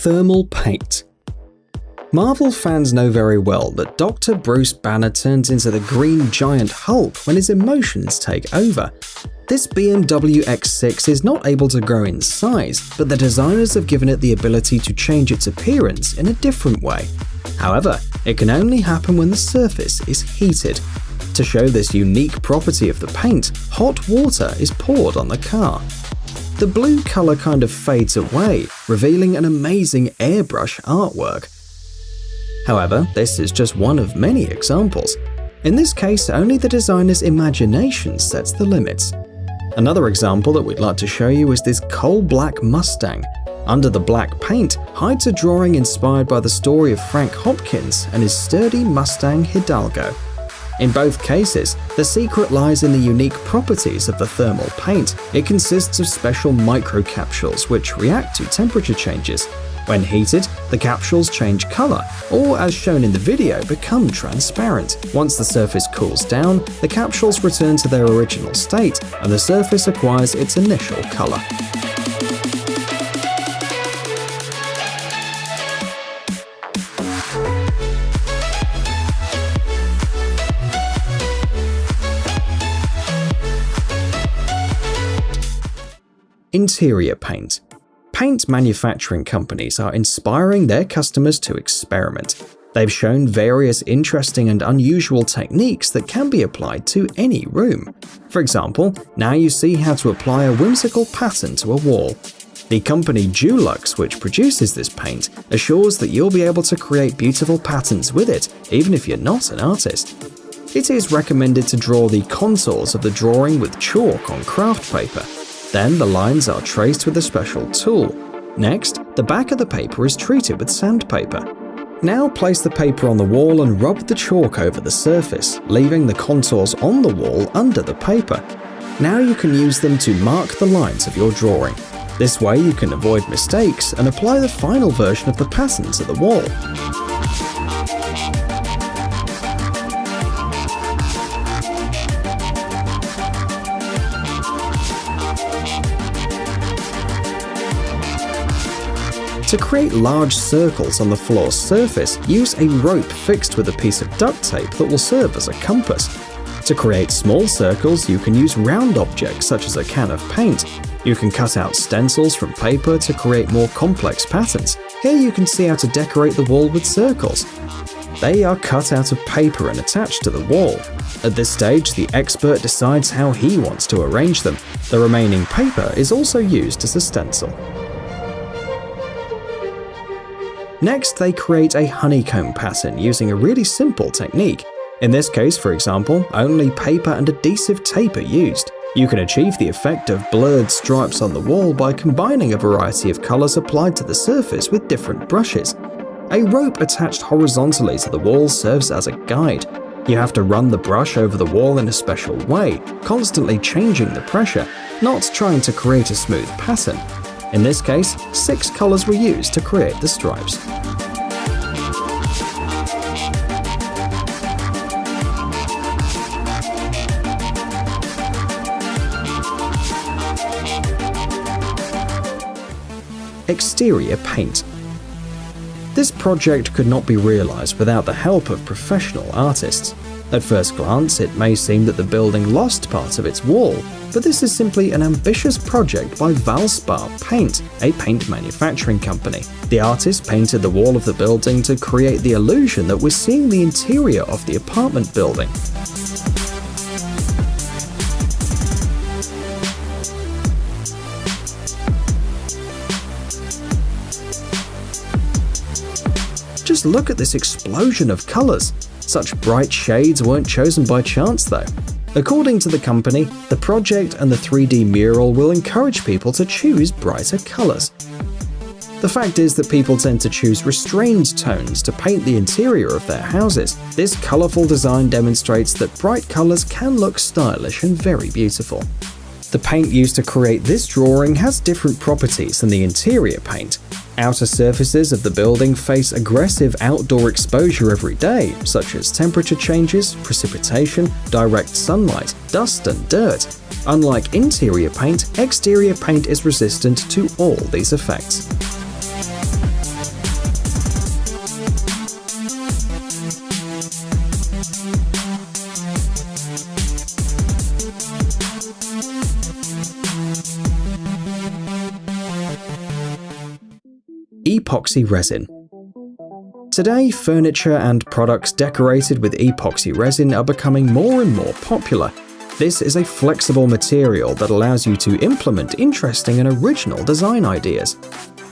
Thermal paint. Marvel fans know very well that Dr. Bruce Banner turns into the green giant Hulk when his emotions take over. This BMW X6 is not able to grow in size, but the designers have given it the ability to change its appearance in a different way. However, it can only happen when the surface is heated. To show this unique property of the paint, hot water is poured on the car. The blue color kind of fades away, revealing an amazing airbrush artwork. However, this is just one of many examples. In this case, only the designer's imagination sets the limits. Another example that we'd like to show you is this coal black Mustang. Under the black paint hides a drawing inspired by the story of Frank Hopkins and his sturdy Mustang Hidalgo. In both cases, the secret lies in the unique properties of the thermal paint. It consists of special microcapsules which react to temperature changes. When heated, the capsules change color, or as shown in the video, become transparent. Once the surface cools down, the capsules return to their original state, and the surface acquires its initial color. Interior paint. Paint manufacturing companies are inspiring their customers to experiment. They've shown various interesting and unusual techniques that can be applied to any room. For example, now you see how to apply a whimsical pattern to a wall. The company Dulux, which produces this paint, assures that you'll be able to create beautiful patterns with it, even if you're not an artist. It is recommended to draw the contours of the drawing with chalk on craft paper. Then the lines are traced with a special tool. Next, the back of the paper is treated with sandpaper. Now place the paper on the wall and rub the chalk over the surface, leaving the contours on the wall under the paper. Now you can use them to mark the lines of your drawing. This way you can avoid mistakes and apply the final version of the pattern to the wall. To create large circles on the floor's surface, use a rope fixed with a piece of duct tape that will serve as a compass. To create small circles, you can use round objects such as a can of paint. You can cut out stencils from paper to create more complex patterns. Here you can see how to decorate the wall with circles. They are cut out of paper and attached to the wall. At this stage, the expert decides how he wants to arrange them. The remaining paper is also used as a stencil. Next, they create a honeycomb pattern using a really simple technique. In this case, for example, only paper and adhesive tape are used. You can achieve the effect of blurred stripes on the wall by combining a variety of colors applied to the surface with different brushes. A rope attached horizontally to the wall serves as a guide. You have to run the brush over the wall in a special way, constantly changing the pressure, not trying to create a smooth pattern. In this case, 6 colors were used to create the stripes. Exterior paint. This project could not be realized without the help of professional artists. At first glance, it may seem that the building lost part of its wall, but this is simply an ambitious project by Valspar Paint, a paint manufacturing company. The artist painted the wall of the building to create the illusion that we're seeing the interior of the apartment building. Just look at this explosion of colors. Such bright shades weren't chosen by chance though. According to the company, the project and the 3D mural will encourage people to choose brighter colors. The fact is that people tend to choose restrained tones to paint the interior of their houses. This colorful design demonstrates that bright colors can look stylish and very beautiful. The paint used to create this drawing has different properties than the interior paint. Outer surfaces of the building face aggressive outdoor exposure every day, such as temperature changes, precipitation, direct sunlight, dust and dirt. Unlike interior paint, exterior paint is resistant to all these effects. epoxy resin. Today, furniture and products decorated with epoxy resin are becoming more and more popular. This is a flexible material that allows you to implement interesting and original design ideas.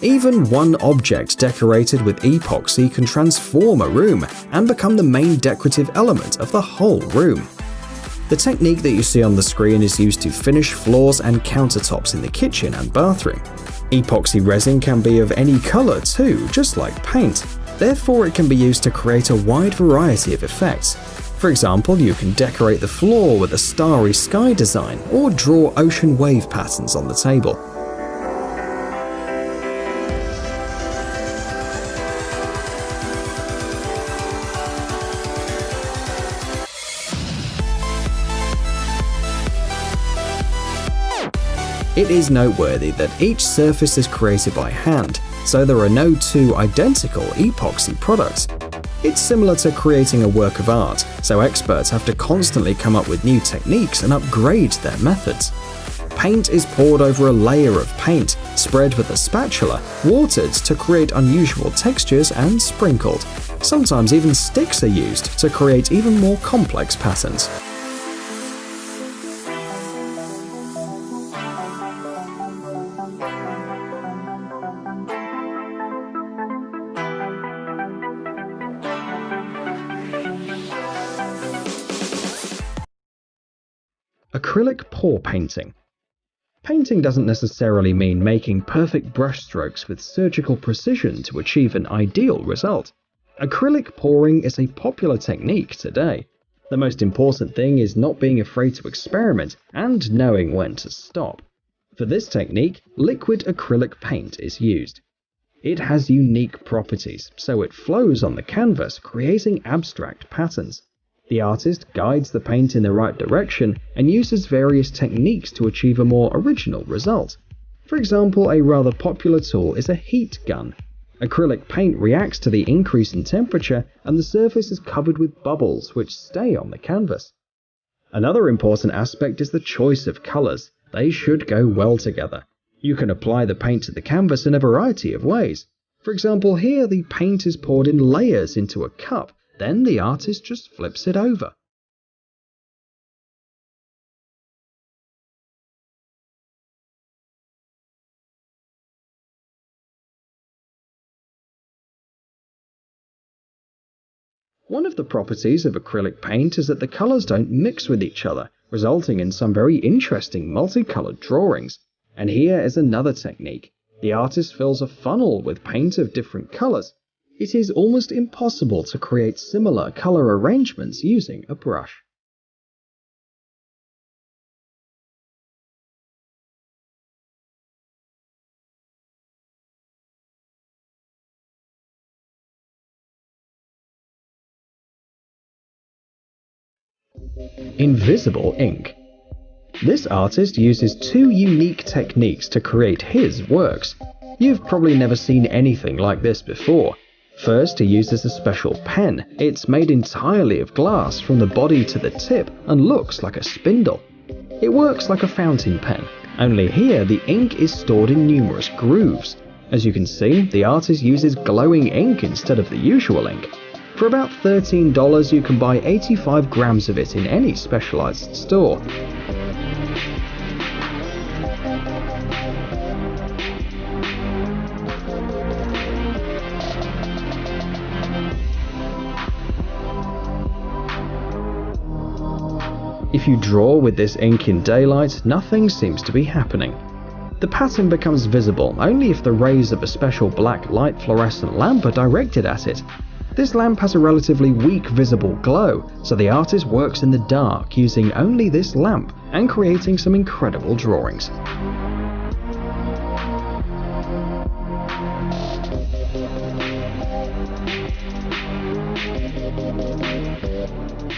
Even one object decorated with epoxy can transform a room and become the main decorative element of the whole room. The technique that you see on the screen is used to finish floors and countertops in the kitchen and bathroom. Epoxy resin can be of any color too, just like paint. Therefore, it can be used to create a wide variety of effects. For example, you can decorate the floor with a starry sky design or draw ocean wave patterns on the table. It is noteworthy that each surface is created by hand, so there are no two identical epoxy products. It's similar to creating a work of art, so experts have to constantly come up with new techniques and upgrade their methods. Paint is poured over a layer of paint, spread with a spatula, watered to create unusual textures, and sprinkled. Sometimes even sticks are used to create even more complex patterns. Acrylic pour painting. Painting doesn't necessarily mean making perfect brushstrokes with surgical precision to achieve an ideal result. Acrylic pouring is a popular technique today. The most important thing is not being afraid to experiment and knowing when to stop. For this technique, liquid acrylic paint is used. It has unique properties, so it flows on the canvas, creating abstract patterns. The artist guides the paint in the right direction and uses various techniques to achieve a more original result. For example, a rather popular tool is a heat gun. Acrylic paint reacts to the increase in temperature and the surface is covered with bubbles which stay on the canvas. Another important aspect is the choice of colors. They should go well together. You can apply the paint to the canvas in a variety of ways. For example, here the paint is poured in layers into a cup. Then the artist just flips it over. One of the properties of acrylic paint is that the colors don't mix with each other, resulting in some very interesting multicolored drawings. And here is another technique. The artist fills a funnel with paint of different colors. It is almost impossible to create similar color arrangements using a brush. Invisible ink. This artist uses two unique techniques to create his works. You've probably never seen anything like this before. First, he uses a special pen. It's made entirely of glass from the body to the tip and looks like a spindle. It works like a fountain pen, only here the ink is stored in numerous grooves. As you can see, the artist uses glowing ink instead of the usual ink. For about $13, you can buy 85 grams of it in any specialized store. If you draw with this ink in daylight, nothing seems to be happening. The pattern becomes visible only if the rays of a special black light fluorescent lamp are directed at it. This lamp has a relatively weak visible glow, so the artist works in the dark using only this lamp and creating some incredible drawings.